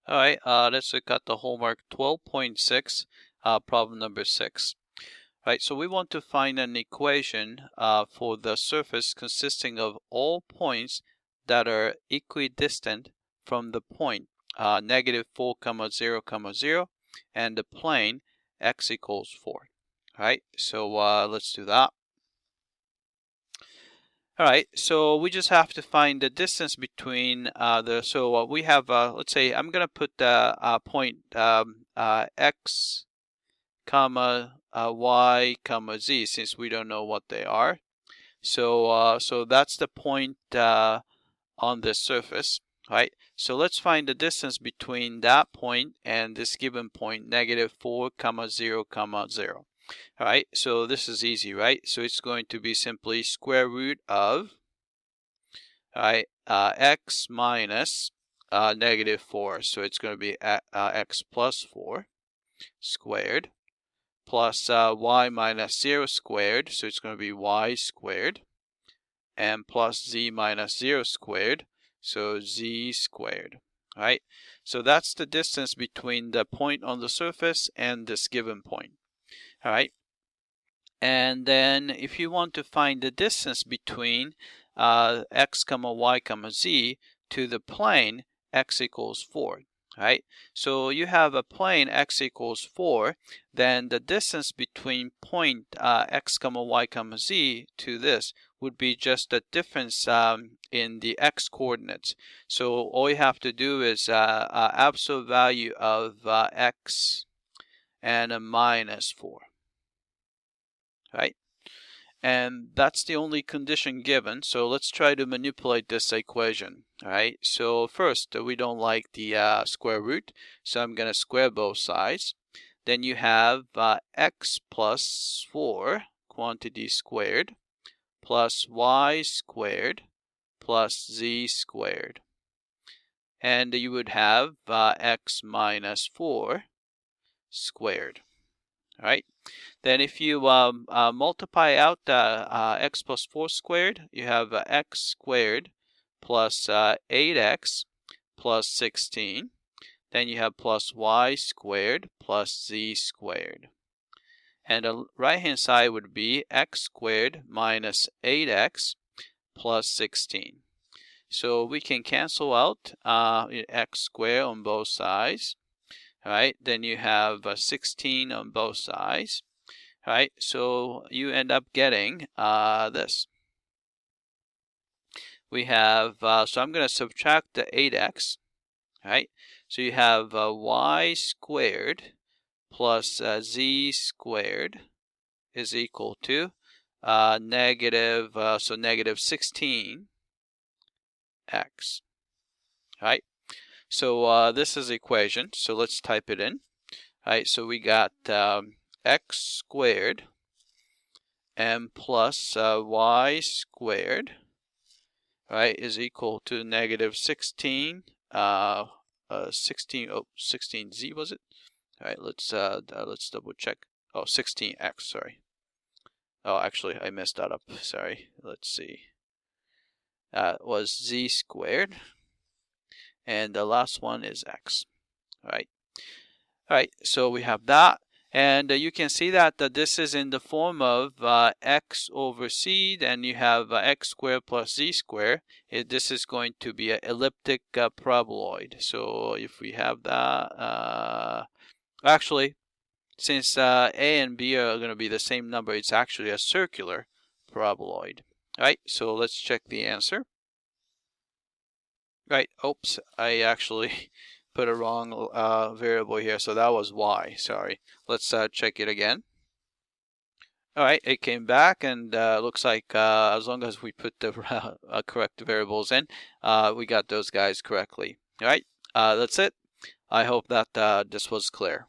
All right, let's look at the homework 12.6, problem number 6. All right, so we want to find an equation for the surface consisting of all points that are equidistant from the point -4, 0, 0, and the plane x equals 4. All right, so let's do that. All right, so we just have to find the distance between we have, let's say I'm going to put the point x, comma, y, comma, z, since we don't know what they are. So that's the point on this surface, right? So let's find the distance between that point and this given point, -4, 0, 0. All right, so this is easy, right? So it's going to be simply square root of, all right, x minus -4. So it's going to be x plus 4 squared plus y minus 0 squared. So it's going to be y squared, and plus z minus 0 squared. So z squared. All right, so that's the distance between the point on the surface and this given point. All right. And then if you want to find the distance between x, y, z to the plane x equals 4, right? So you have a plane x equals 4, then the distance between point x, y, z to this would be just the difference in the x coordinates. So all you have to do is absolute value of x and a minus 4. Right? And that's the only condition given. So let's try to manipulate this equation. All right. So first, we don't like the square root. So I'm going to square both sides. Then you have x plus 4 quantity squared plus y squared plus z squared. And you would have x minus 4 squared. All right. Then if you multiply out x plus 4 squared, you have x squared plus 8x plus 16. Then you have plus y squared plus z squared. And the right-hand side would be x squared minus 8x plus 16. So we can cancel out x squared on both sides. All right, then you have 16 on both sides. All right, so you end up getting this. We have, so I'm going to subtract the 8x. All right, so you have y squared plus z squared is equal to negative 16x. All right. So this is the equation. So let's type it in. All right, so we got x squared and plus y squared, right, is equal to negative 16. 16z was it? All right, let's double check. Oh, 16x. Sorry. Oh, actually, I messed that up. Sorry. Let's see. Was z squared. And the last one is x. All right. All right, so we have that. And you can see that this is in the form of x over c, then you have x squared plus z squared. This is going to be an elliptic paraboloid. So if we have that, actually, since a and b are going to be the same number, it's actually a circular paraboloid. All right, so let's check the answer. Right, oops, I actually put a wrong variable here, so that was y, sorry. Let's check it again. All right, it came back, and looks like as long as we put the correct variables in, we got those guys correctly. All right, that's it. I hope that this was clear.